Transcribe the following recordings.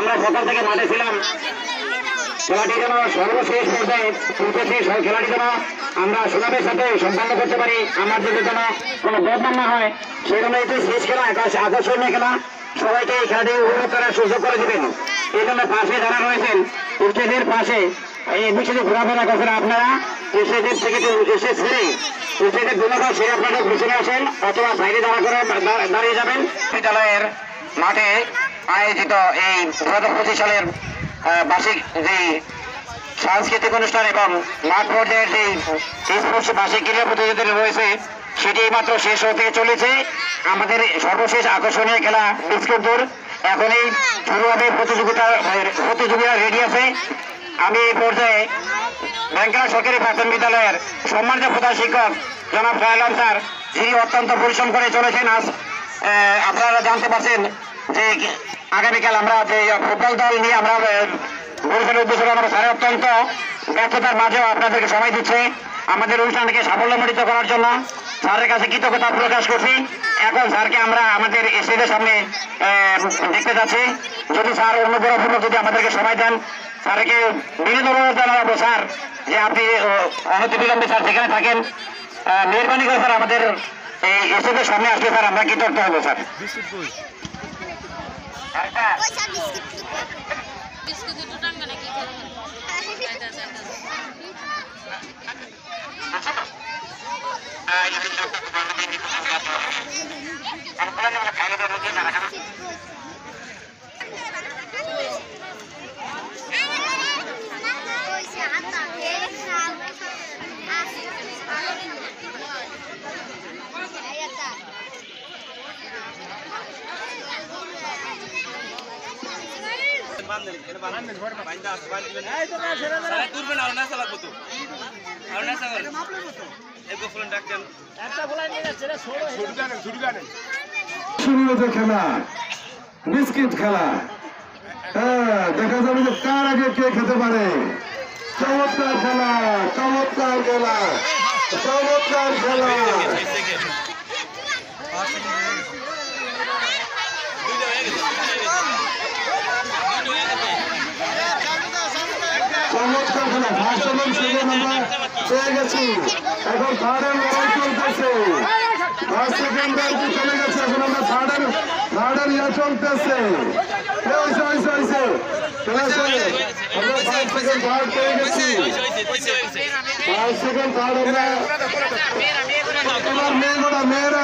আমরা সকাল থেকে মাঠে ছিলাম। খেলাটি যেন সর্বশেষ পর্যায়ে পৌঁছেছে, খেলাটি যেন আমরা সুনামের সাথে সম্পন্ন করতে পারি, আমাদের যেন কোনো বদনাম না হয়, সেই জন্য এটি শেষ খেলা, আকর্ষণীয় খেলা। সবাইকে এই খেলাটি উপভোগ করার সুযোগ করে দেবেন। এই জন্য পাশে যারা রয়েছেন স্টেজের পাশে এই মিছিলে ঘোরাফেরা করছেন, আপনারা স্টেজের থেকে এসে ছেড়ে স্টেজের দুর্নগর সেরে আপনাদের পিছনে আসেন অথবা সাইডে দাঁড়িয়ে যাবেন। বিদ্যালয়ের মাঠে আয়োজিত এই 2025 সালের বার্ষিক যে সাংস্কৃতিক অনুষ্ঠান এবং মাঠ পর্যায়ের যে স্পোর্টস বার্ষিক ক্রীড়া প্রতিযোগিতা রয়েছে সেটি মাত্র শেষ হতে চলেছে। আমাদের সর্বশেষ আকর্ষণীয় খেলা বিস্কুট দৌড় এখনই শুরু হবে। প্রতিযোগিতা রেডি আছে। আমি এই পর্যায়ে ব্যাংকার সরকারি প্রাথমিক বিদ্যালয়ের সম্মানিত প্রধান শিক্ষক জনাব ফায়াল স্যার, যিনি অত্যন্ত পরিশ্রম করে চলেছেন। আজ আপনারা জানতে পারছেন যে আগামীকাল আমরা যে ফুটবল দল নিয়ে আমরা বরিশালের উদ্দেশ্যে আমরা স্যার অত্যন্ত ব্যর্থতার মাঝেও আপনাদেরকে সময় দিচ্ছে আমাদের অনুষ্ঠানকে সাফল্যমণ্ডিত করার জন্য। স্যারের কাছে কৃতজ্ঞতা প্রকাশ করছি। এখন স্যারকে আমরা আমাদের স্টেজের সামনে দেখতে যাচ্ছি। যদি স্যার অনুগ্রহপূর্বক যদি আমাদেরকে সময় দেন, স্যারকে বিনীত অনুরোধ জানাবো স্যার যে আপনি অনতিবিলম্বে স্যার যেখানে থাকেন মেহরবানি করে স্যার আমাদের এই স্টেজের সামনে আসলে স্যার আমরা কৃতজ্ঞ হবো স্যার। খেলা বিস্কিট খেলা, দেখা যাবে যে কার আগে কে খেতে পারে। চমৎকার খেলা, চমৎকার খেলা, চমৎকার খেলা। চমৎকার খেলা, ফার্স্ট এবং সেকেন্ড আমরা পেয়ে গেছি। এখন থার্ডের লড়াই চলতেছে। ফার্স্ট সেকেন্ড চলে গেছে, এখন আমরা থার্ডের ইয়া চলতেছে। আমরা ফার্স্ট সেকেন্ড থার্ড পেয়ে গেছি। ফার্স্ট সেকেন্ড থার্ড আমরা তোমার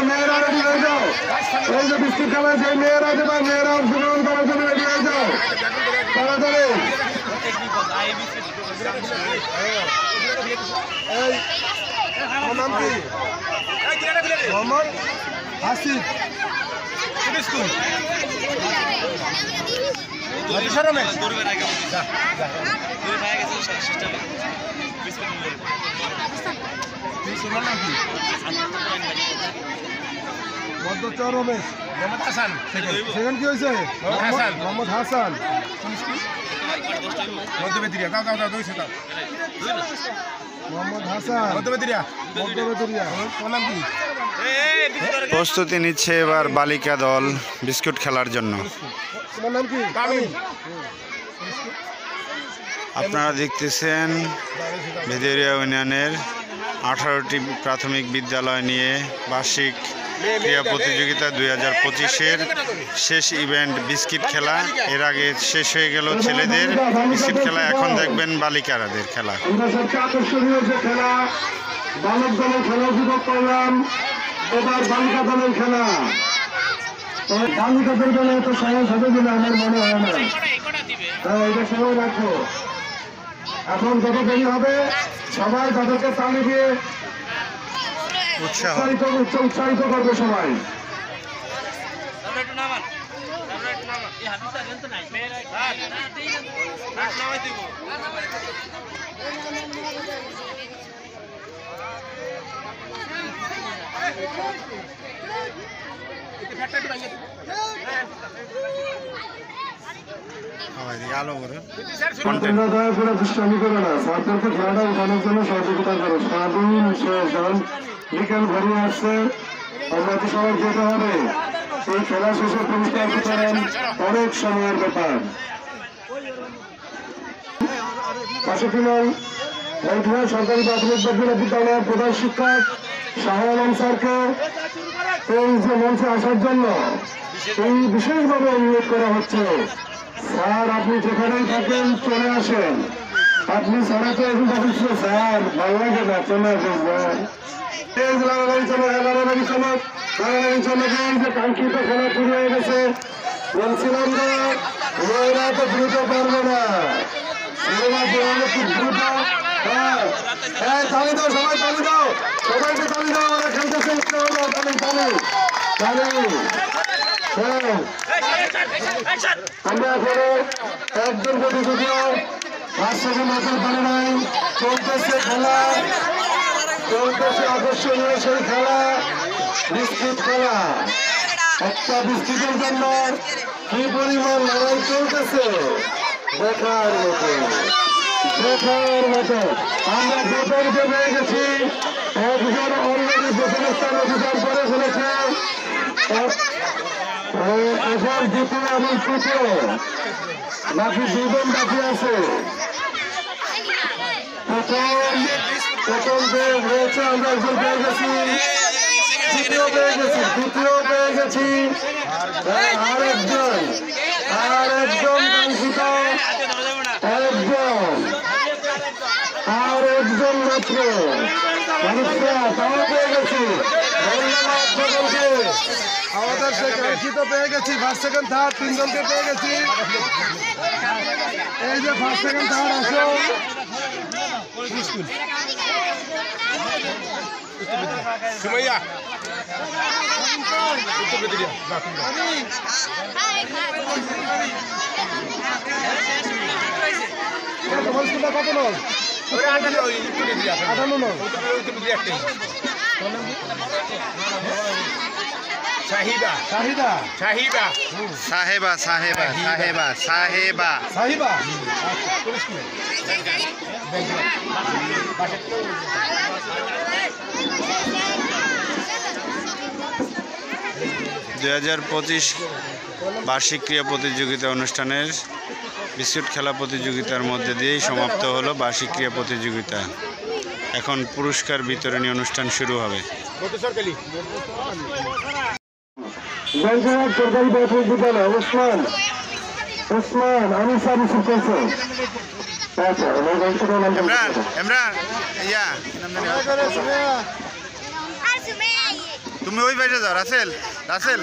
মেয়েরা রেডি হয়ে যাও। এই যে বিস্কুট খেলায় যে মেয়েরা দেবা, মেয়েরা অংশগ্রহণ করার জন্য রেডি হয়ে যাও তাড়াতাড়ি। নাম কি? মোহাম্মদ হাসিব। স্কুল মধ্যচর রমেশ। মোহাম্মদ হাসান। সেকেন্ড কি হয়েছে? মোহাম্মদ হাসান। মোহাম্মদ হাসান। প্রস্তুতি নিচ্ছে এবার বালিকা দল বিস্কুট খেলার জন্য। আপনারা দেখতেছেন ভেদেরিয়া ইউনিয়নের 18টি প্রাথমিক বিদ্যালয় নিয়ে বার্ষিক ক্রীড়া প্রতিযোগিতা 2025-এর শেষ ইভেন্ট বিস্কিট খেলা। এর আগে শেষ হয়ে গেল ছেলেদের বিস্কিট খেলা, এখন দেখবেন বালিকাদের খেলা। আকর্ষণীয় যে খেলা, বালক দলের খেলা উপভোগ করলাম, এবার বালিকা দলের খেলা। বালিকাদের দলে এত সহজ হবে বলে আমার মনে হয় না। এটা সময় রাখো। এখন যত দেরি হবে সবাই তাদেরকে তালি দিয়ে উৎসাহিত করবে সবাই। দয়া করে দুষ্টামি করো না, ছাত্রকে খেলাটা উঠানোর জন্য সহযোগিতা করো। সারাদিন বিকেল ঘরে আসছে, আমাকে সবাই যেতে হবে। এই খেলা শেষে পুরস্কার বিতরণ অনেক সময়ের ব্যাপার। 65 নং বৈঠা সরকারি প্রাথমিক বিদ্যালয়ের প্রধান শিক্ষক শাহ আলম স্যারকে এই যে মঞ্চে আসার জন্য এই বিশেষভাবে অনুরোধ করা হচ্ছে। স্যার, আপনি যেখানেই থাকেন চলে আসেন। আপনি ছাড়াতে এখন বলছিল স্যার ভালো লাগে না, চলে আসেন স্যার। কাঙ্ক্ষিত খেলা শুরু হয়ে গেছে। বলছিলাম যে মেয়েরা তো দ্রুত পারবে না, খুব দ্রুত। হ্যাঁ, তালি দাও, সবাই তালি দাও, সবাইকে তালি দাও। আমরা খেলতেছে আমরা করে একজন প্রতিযোগীও 5 সেকেন্ড হাতের পারে নাই। চলতেছে খেলা, চলতেছে আকর্ষণীয় সেই খেলা, বিস্কুট খেলা। একটা বিস্কুটের জন্য কি পরিমাণ লড়াই চলতেছে দেখার মতো, দেখার মতো। আমরা প্রথমকে পেয়ে গেছি, একজন অলরেডি প্রথম স্থান অধিকার করে ফেলেছে। এখন দ্বিতীয় এবং তৃতীয় বাকি 2 জন বাকি আছে। প্রথম রয়েছে, আমরা একজন পেয়ে গেছি, দ্বিতীয় পেয়ে গেছি, তৃতীয় পেয়ে গেছি। আরেকজন কাঙ্ক্ষিত, আরেকজন মাত্র তাও পেয়ে গেছি। ধন্যবাদ সকলকে। আমাদের সে কাঙ্ক্ষিত পেয়ে গেছি, 1st, 2nd, 3rd 3 জনকে পেয়ে গেছি। এই যে 1st, 2nd, 3rd আসো। সুমাইয়া তোমার স্কুলটা কত নয়? 58 নয়। সাহিবা সাহিদা সাহিবা সাহেবা সাহেবা সাহেবা সাহেবা সাহিবা 2025 বার্ষিক ক্রীড়া প্রতিযোগিতা অনুষ্ঠানের বিস্কুট খেলা প্রতিযোগিতার মধ্যে দিয়েই সমাপ্ত হলো বার্ষিক ক্রীড়া প্রতিযোগিতা। এখন পুরস্কার বিতরণী অনুষ্ঠান শুরু হবে। সরকারি প্রাথমিক বিদ্যালয় ওসমান আমি সার্ভিস করছি। ইমরান ইমরান ইয়া তুমি ওই বাইরে যাও। রাসেল রাসেল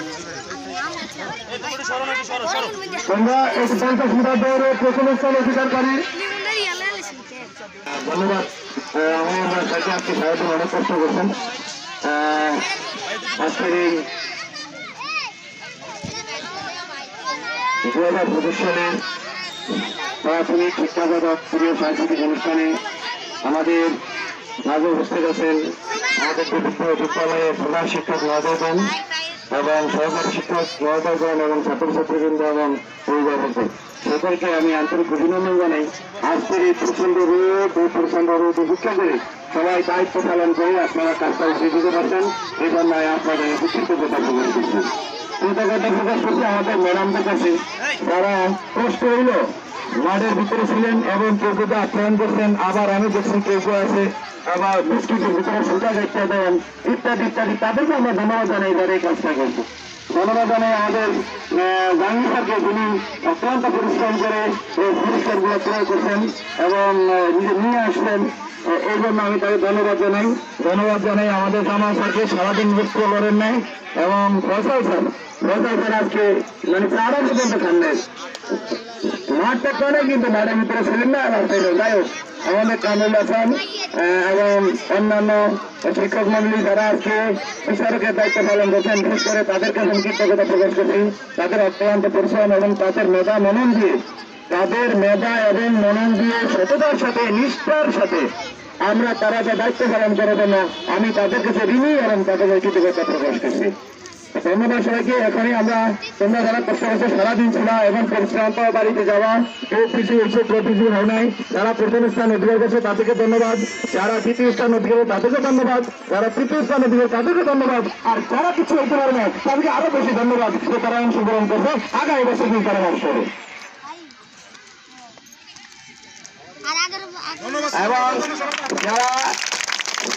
তোমরা 50 মিটার দৌড়ে প্রথম স্থান অধিকারকারী। ধন্যবাদ। আমার সাথে আপনি সারাদিন অনেক কষ্ট করছেন। আজকের এই 2025 সালে প্রাথমিক শিক্ষাগত প্রিয় সাংস্কৃতিক অনুষ্ঠানে আমাদের মাঝে উপস্থিত আছেন আমাদের বিভিন্ন বিদ্যালয়ের প্রধান শিক্ষক মহোদয়গণ এবং সহকারী শিক্ষক মহোদয়গণ এবং ছাত্রছাত্রীবৃন্দ এবং অভিভাবকগণ, সকলকে আমি আন্তরিক অভিনন্দন জানাই। আজকের এই প্রচন্ড রোদ উপেক্ষা করে সবাই দায়িত্ব পালন করে আপনারা কাজটা উঠিয়ে দিতে পারছেন, এই জন্য আপনাদের কৃতজ্ঞতা প্রকাশ করছেন। কৃতজ্ঞতা প্রকাশ করছে আমাদের ম্যাডামদের কাছে, যারা কষ্ট হইল মাঠের ভিতরে ছিলেন এবং কেউ কেউ আপ্যায়ন করছেন। আবার আমি দেখছি কেউ কেউ আছে আবার বিস্কুটের ভিতরে সোজা দেখতে দেন ইত্যাদি ইত্যাদি। তাদেরকে আমরা ধন্যবাদ জানাই যারা এই কাজটা করছে। ধন্যবাদ জানাই আমাদের জাহাঙ্গীর স্যারকে, যিনি অত্যন্ত পরিশ্রম করে এই পুরস্কারগুলো ক্রয় করছেন এবং নিয়ে আসলেন। এই জন্য আমি তাকে ধন্যবাদ জানাই। ধন্যবাদ জানাই আমাদের জামাল স্যারকে, সারাদিন ব্যস্ত করেন নাই, এবং ফয়সাল স্যার আজকে মানে 4 পর্যন্ত খান্নেন। মাঠটা করে কিন্তু মাঠের ভিতরে ছিলেন না, রাস্তায় যাই হোক আমাদের কামরুল হাসান এবং অন্যান্য শিক্ষক মন্ডলী যারা আজকে বিচারকের দায়িত্ব পালন করছেন, বিশেষ করে তাদের কাছে কৃতজ্ঞতা প্রকাশ করছি। তাদের অত্যন্ত পরিশ্রম এবং তাদের মেধা এবং মনন দিয়ে সততার সাথে নিষ্ঠার সাথে আমরা তারা যে দায়িত্ব পালন করার জন্য আমি তাদের কাছে ঋণী এবং তাদের কৃতজ্ঞতা প্রকাশ করছি। ধন্যবাদ সবাইকে। এখনই আমরা তোমরা যারা কষ্ট করছো সারাদিন ছিল এবং পরিশ্রান্ত বাড়িতে যাওয়া, কেউ পিছিয়ে এসে কেউ পিছিয়ে হয় নাই। যারা প্রথম স্থান অধিকার করছে তাদেরকে ধন্যবাদ, যারা দ্বিতীয় স্থান অধিকার তাদেরকে ধন্যবাদ, যারা তৃতীয় স্থান অধিকার তাদেরকে ধন্যবাদ, আর যারা কিছু হইতে পারে না তাদেরকে আরো বেশি ধন্যবাদ যে তারা অংশগ্রহণ করবে আগামী বছর তারা অংশ হবে। এবং যারা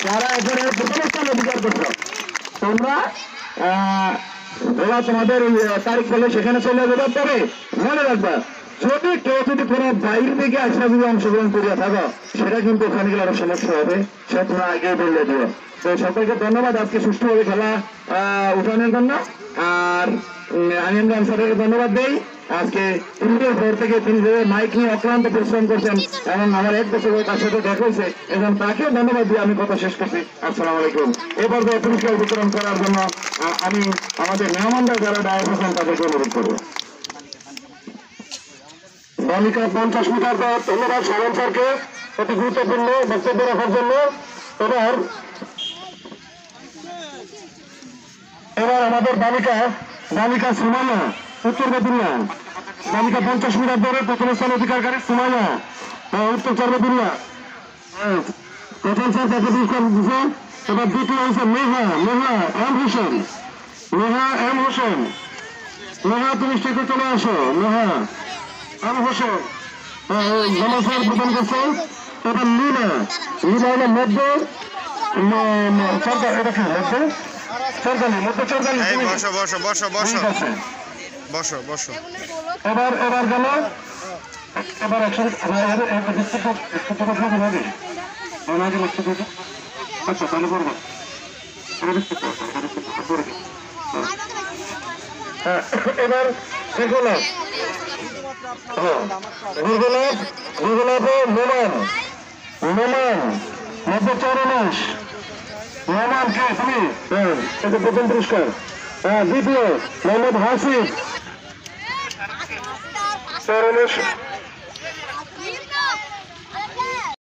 যারা এখানে প্রথম স্থান অধিকার করছো তোমরা ওরা তোমাদের তারিখ বলে সেখানে চলে যাবে। তবে মনে রাখবা যদি কেউ যদি কোনো বাইরে থেকে আসা যদি অংশগ্রহণ করিয়া থাকো সেটা কিন্তু ওখানে গেলে আরো সমস্যা হবে, সেটা তোমরা আগেই বললে দিও। তো সকলকে ধন্যবাদ আজকে সুষ্ঠুভাবে খেলা উঠানোর জন্য। আর আমি স্যারকে ধন্যবাদ দিই, আজকে তিনটের পর থেকে তিনি মাইক নিয়ে অক্লান্ত পরিশ্রম করছেন এবং আমার এক বছর তার সাথে দেখা হয়েছে এবং তাকেও ধন্যবাদ দিয়ে আমি কথা শেষ করছি। আসসালামু আলাইকুম। এবার পুরস্কার বিতরণ করার জন্য আমি আমাদের মেহমানরা যারা দায়িত্ব আছেন তাদেরকে অনুরোধ করবো। বালিকা 50 মিটার পর ধন্যবাদ সায়ন স্যারকে অতি গুরুত্বপূর্ণ বক্তব্য রাখার জন্য। এবার আমাদের বালিকা সুমাইয়া উত্তর বেদুল্লা, বালিকা 50 মিটার দৌড়ে প্রথম স্থান অধিকারকারী সুমাইয়া উত্তর চরবেদুল্লা। প্রথম স্যার তাকে পুরস্কার দিচ্ছে। এবার দ্বিতীয় হচ্ছে মেহা এম হোসেন। মেহা তুমি স্টেজে চলে আসো। মেহা এম হোসেন স্যার প্রদান করছে। এবার লীলা হলো মধ্য সরকার, এটা কি মধ্য সরকারি এই বসো বসো বসো বসো বসো বসো। এবার গেল এবার একসাথে আচ্ছা তাহলে করবো। এবার নোমান মধ্য চরণেশ। নোমান কে তুমি? এটা প্রথম পুরস্কার। দ্বিতীয় মোহাম্মদ হাসিব চরণেশ।